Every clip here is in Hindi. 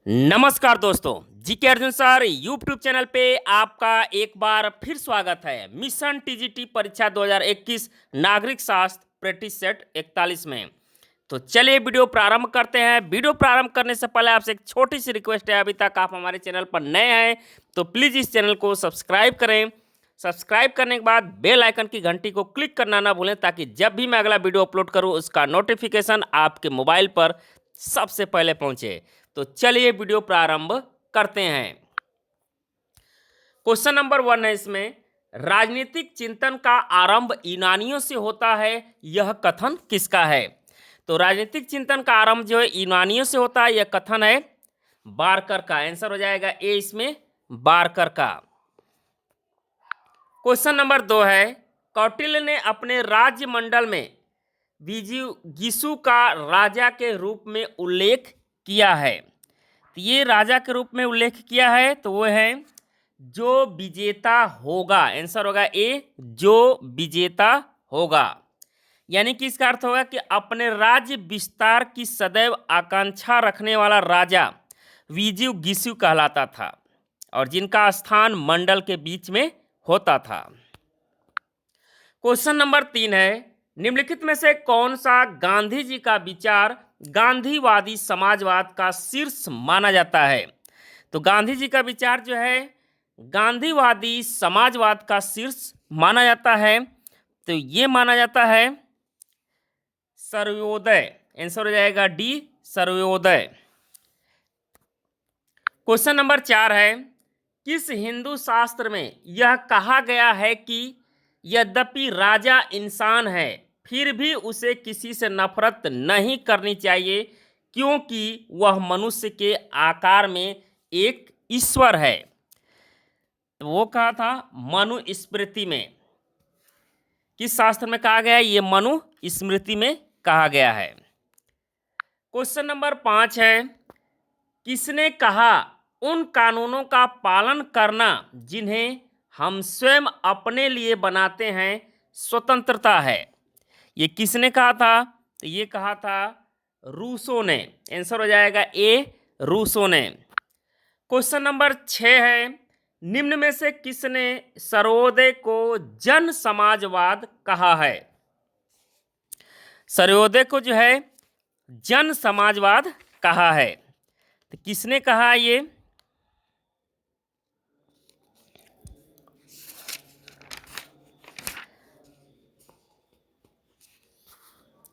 नमस्कार दोस्तों, GK Arjun sir YouTube channel पे आपका एक बार फिर स्वागत है। मिशन टीजीटी परीक्षा 2021 नागरिक शास्त्र प्रैक्टिस सेट 41 में। तो चलिए वीडियो प्रारंभ करते हैं। वीडियो प्रारंभ करने से पहले आपसे एक छोटी सी रिक्वेस्ट है, अभी तक आप हमारे चैनल पर नए हैं तो प्लीज़ इस चैनल को सब्सक्राइब करें। सब्सक्राइब करने के बाद बेल आइकन की घंटी को क्लिक करना ना भूलें, ताकि जब भी मैं अगला वीडियो अपलोड करूं उसका नोटिफिकेशन आपके मोबाइल पर सबसे पहले पहुंचे। तो चलिए वीडियो प्रारंभ करते हैं। क्वेश्चन नंबर 1 है इसमें, राजनीतिक चिंतन का आरंभ यूनानियों से होता है, यह कथन किसका है? तो राजनीतिक चिंतन का आरंभ जो है यूनानियों से होता है, यह कथन है बारकर का। आंसर हो जाएगा ए इसमें, बारकर का। क्वेश्चन नंबर 2 है, कौटिल्य ने अपने राज्य मंडल में गिसु का राजा के रूप में उल्लेख किया है। तो ये राजा के रूप में उल्लेख किया है, तो वो है जो विजेता होगा। आंसर होगा ए, जो विजेता होगा। यानी कि इसका अर्थ होगा कि अपने राज्य विस्तार की सदैव आकांक्षा रखने वाला राजा विजु गिसु कहलाता था, और जिनका स्थान मंडल के बीच में होता था। क्वेश्चन नंबर 3 है, निम्नलिखित में से कौन सा गांधी जी का विचार गांधीवादी समाजवाद का शीर्ष माना जाता है? तो गांधी जी का विचार जो है गांधीवादी समाजवाद का शीर्ष माना जाता है, तो ये माना जाता है सर्वोदय। आंसर हो जाएगा डी, सर्वोदय। क्वेश्चन नंबर 4 है, किस हिंदू शास्त्र में यह कहा गया है कि यद्यपि राजा इंसान है फिर भी उसे किसी से नफरत नहीं करनी चाहिए, क्योंकि वह मनुष्य के आकार में एक ईश्वर है? तो वो कहा था मनुस्मृति में। किस शास्त्र में कहा गया है? ये मनुस्मृति में कहा गया है। क्वेश्चन नंबर 5 है, किसने कहा उन कानूनों का पालन करना जिन्हें हम स्वयं अपने लिए बनाते हैं स्वतंत्रता है? ये किसने कहा था? तो ये कहा था रूसो ने। आंसर हो जाएगा ए, रूसो ने। क्वेश्चन नंबर 6 है, निम्न में से किसने सर्वोदय को जन समाजवाद कहा है? सर्वोदय को जो है जन समाजवाद कहा है, तो किसने कहा ये?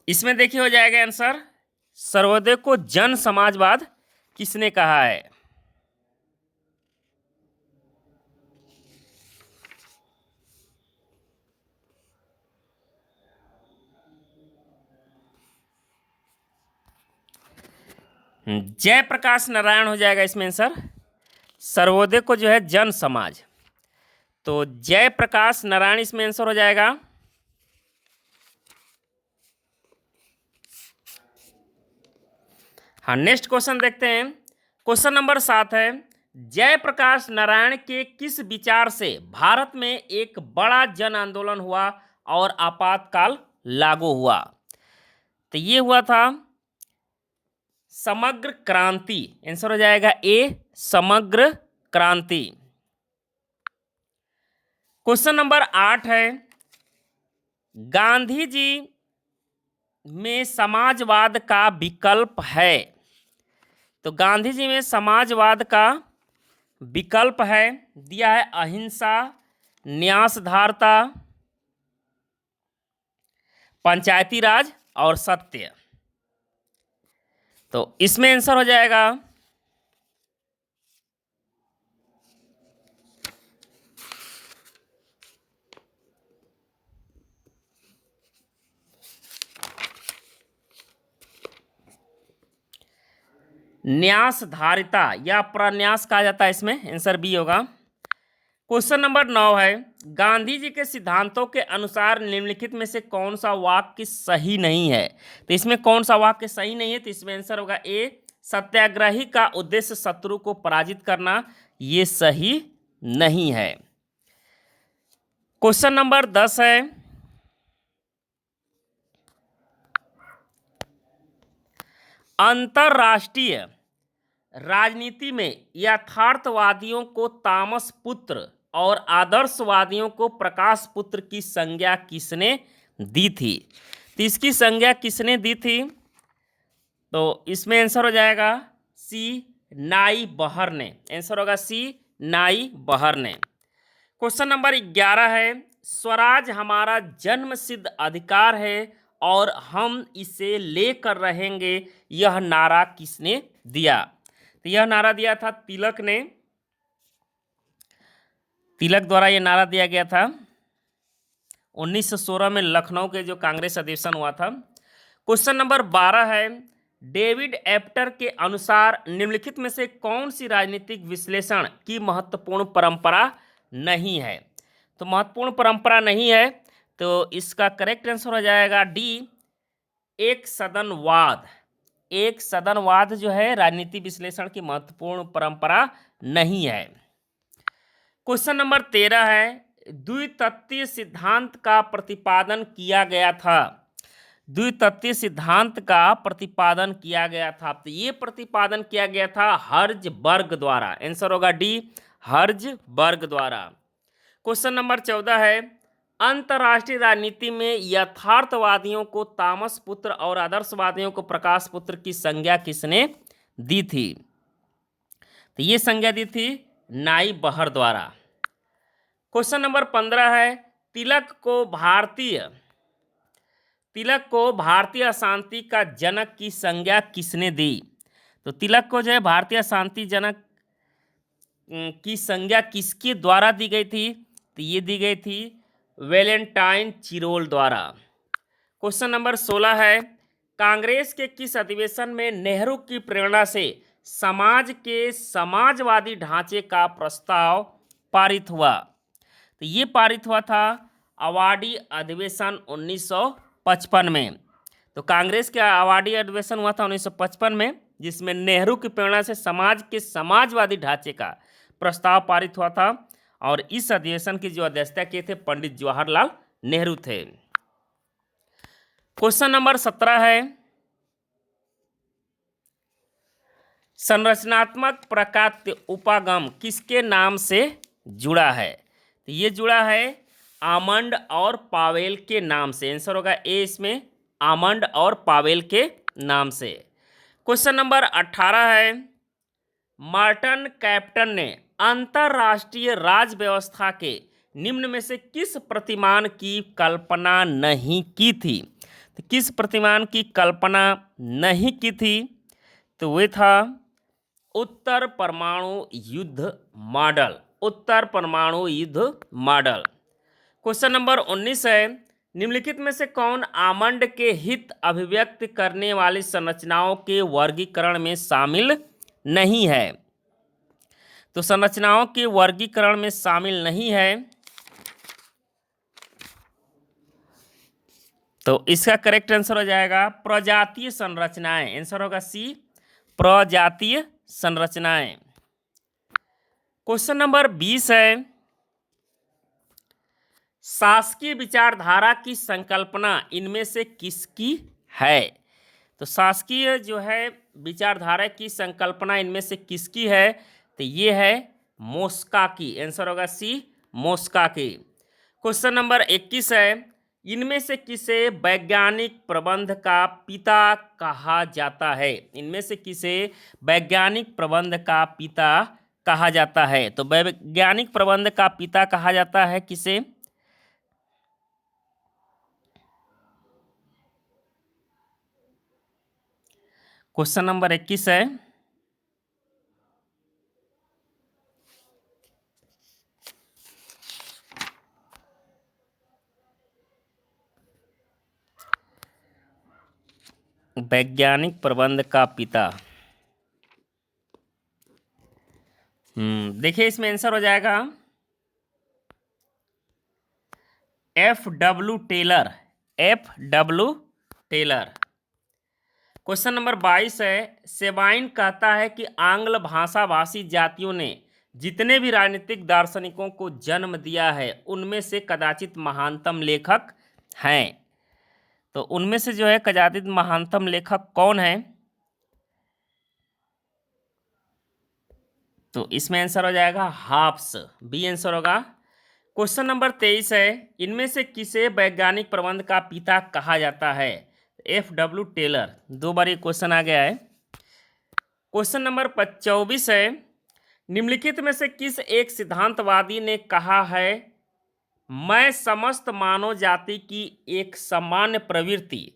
इसमें देखिए हो जाएगा आंसर, सर्वोदय को जन समाजवाद किसने कहा है? जयप्रकाश नारायण हो जाएगा इसमें आंसर। सर्वोदय को जो है जन समाज, तो जयप्रकाश नारायण इसमें आंसर हो जाएगा। हाँ, नेक्स्ट क्वेश्चन देखते हैं। क्वेश्चन नंबर 7 है, जयप्रकाश नारायण के किस विचार से भारत में एक बड़ा जन आंदोलन हुआ और आपातकाल लागू हुआ? तो ये हुआ था समग्र क्रांति। आंसर हो जाएगा ए, समग्र क्रांति। क्वेश्चन नंबर 8 है, गांधी जी में समाजवाद का विकल्प है। तो गांधी जी में समाजवाद का विकल्प है, दिया है अहिंसा, न्यासधारता, पंचायती राज और सत्य। तो इसमें आंसर हो जाएगा न्यासधारिता या प्रन्यास कहा जाता है, इसमें आंसर बी होगा। क्वेश्चन नंबर 9 है, गांधी जी के सिद्धांतों के अनुसार निम्नलिखित में से कौन सा वाक्य सही नहीं है? तो इसमें कौन सा वाक्य सही नहीं है? तो इसमें आंसर होगा ए, सत्याग्रही का उद्देश्य शत्रु को पराजित करना, ये सही नहीं है। क्वेश्चन नंबर 10 है, अंतरराष्ट्रीय राजनीति में यथार्थवादियों को तामस पुत्र और आदर्शवादियों को प्रकाश पुत्र की संज्ञा किसने दी थी? तो इसकी संज्ञा किसने दी थी? तो इसमें आंसर हो जाएगा सी, नाई बहर ने। आंसर होगा सी, नाई बहर ने। क्वेश्चन नंबर 11 है, स्वराज हमारा जन्मसिद्ध अधिकार है और हम इसे लेकर रहेंगे, यह नारा किसने दिया? तो यह नारा दिया था तिलक ने। तिलक द्वारा यह नारा दिया गया था 1916 में लखनऊ के जो कांग्रेस अधिवेशन हुआ था। क्वेश्चन नंबर 12 है, डेविड एप्टर के अनुसार निम्नलिखित में से कौन सी राजनीतिक विश्लेषण की महत्वपूर्ण परंपरा नहीं है? तो महत्वपूर्ण परंपरा नहीं है, तो इसका करेक्ट आंसर हो जाएगा डी, एक सदनवाद। एक सदनवाद जो है राजनीति विश्लेषण की महत्वपूर्ण परंपरा नहीं है। क्वेश्चन नंबर 13 है, द्वितत्वीय सिद्धांत का प्रतिपादन किया गया था। द्वितत्वीय सिद्धांत का प्रतिपादन किया गया था, तो ये प्रतिपादन किया गया था हर्ज़बर्ग द्वारा। आंसर होगा डी, हर्ज़बर्ग द्वारा। क्वेश्चन नंबर 14 है, अंतर्राष्ट्रीय राजनीति में यथार्थवादियों को तामस पुत्र और आदर्शवादियों को प्रकाश पुत्र की संज्ञा किसने दी थी? तो ये संज्ञा दी थी नाई बहर द्वारा। क्वेश्चन नंबर 15 है, तिलक को भारतीय अशांति का जनक की संज्ञा किसने दी? तो तिलक को जो है भारतीय अशांति जनक की संज्ञा किसके द्वारा दी गई थी? तो ये दी गई थी वैलेंटाइन चिरोल द्वारा। क्वेश्चन नंबर 16 है, कांग्रेस के किस अधिवेशन में नेहरू की प्रेरणा से समाज के समाजवादी ढांचे का प्रस्ताव पारित हुआ? तो ये पारित हुआ था अवार्डी अधिवेशन 1955 में। तो कांग्रेस का अवार्डी अधिवेशन हुआ था 1955 में, जिसमें नेहरू की प्रेरणा से समाज के समाजवादी ढांचे का प्रस्ताव पारित हुआ था, और इस अधिवेशन की जो अध्यक्षता किए थे पंडित जवाहरलाल नेहरू थे। क्वेश्चन नंबर 17 है, संरचनात्मक प्रकात्य उपागम किसके नाम से जुड़ा है? तो ये जुड़ा है आमंड और पावेल के नाम से। आंसर होगा ए इसमें, आमंड और पावेल के नाम से। क्वेश्चन नंबर 18 है, मार्टिन कैप्टन ने अंतरराष्ट्रीय राज व्यवस्था के निम्न में से किस प्रतिमान की कल्पना नहीं की थी? तो किस प्रतिमान की कल्पना नहीं की थी? तो वह था उत्तर परमाणु युद्ध मॉडल। उत्तर परमाणु युद्ध मॉडल। क्वेश्चन नंबर 19 है, निम्नलिखित में से कौन आमंड के हित अभिव्यक्त करने वाली संरचनाओं के वर्गीकरण में शामिल नहीं है? तो संरचनाओं के वर्गीकरण में शामिल नहीं है, तो इसका करेक्ट आंसर हो जाएगा प्रजातीय संरचनाएं। आंसर होगा सी, प्रजातीय संरचनाएं। क्वेश्चन नंबर 20 है, शासकीय विचारधारा की संकल्पना इनमें से किसकी है? तो शासकीय जो है विचारधारा की संकल्पना इनमें से किसकी है? तो ये है मोस्का की। आंसर होगा सी, मोस्का की। क्वेश्चन नंबर 21 है, इनमें से किसे वैज्ञानिक प्रबंध का पिता कहा जाता है? इनमें से किसे वैज्ञानिक प्रबंध का पिता कहा जाता है? तो वैज्ञानिक प्रबंध का पिता कहा जाता है किसे? क्वेश्चन नंबर 21 है, वैज्ञानिक प्रबंध का पिता। देखिए इसमें आंसर हो जाएगा F.W. Taylor. F.W. Taylor. Question number 22 है, सेबाइन कहता है कि आंग्ल भाषा भाषी जातियों ने जितने भी राजनीतिक दार्शनिकों को जन्म दिया है उनमें से कदाचित महानतम लेखक हैं। तो उनमें से जो है कदाचित महानतम लेखक कौन है? तो इसमें आंसर हो जाएगा हाफ्स, बी आंसर होगा। क्वेश्चन नंबर 23 है, इनमें से किसे वैज्ञानिक प्रबंध का पिता कहा जाता है? FW Taylor. 2 बार ये क्वेश्चन आ गया है। क्वेश्चन नंबर 24 है, निम्नलिखित में से किस एक सिद्धांतवादी ने कहा है, मैं समस्त मानव जाति की एक सामान्य प्रवृत्ति,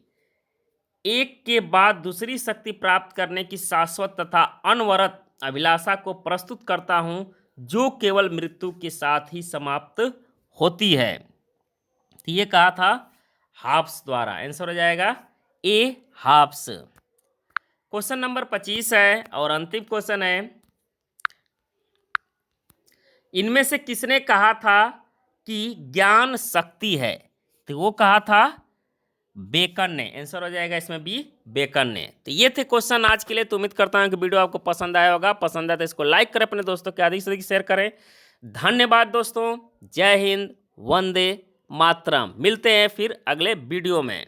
एक के बाद दूसरी शक्ति प्राप्त करने की शाश्वत तथा अनवरत अभिलाषा को प्रस्तुत करता हूं, जो केवल मृत्यु के साथ ही समाप्त होती है। तो ये कहा था हाब्स द्वारा। आंसर हो जाएगा ए हाब्स। क्वेश्चन नंबर 25 है और अंतिम क्वेश्चन है, इनमें से किसने कहा था कि ज्ञान शक्ति है? तो वो कहा था बेकन ने। आंसर हो जाएगा इसमें बी, बेकन ने। तो ये थे क्वेश्चन आज के लिए। तो उम्मीद करता हूं कि वीडियो आपको पसंद आया होगा। पसंद आया तो इसको लाइक करें, अपने दोस्तों के अधिक से अधिक शेयर करें। धन्यवाद दोस्तों। जय हिंद, वंदे मातरम। मिलते हैं फिर अगले वीडियो में।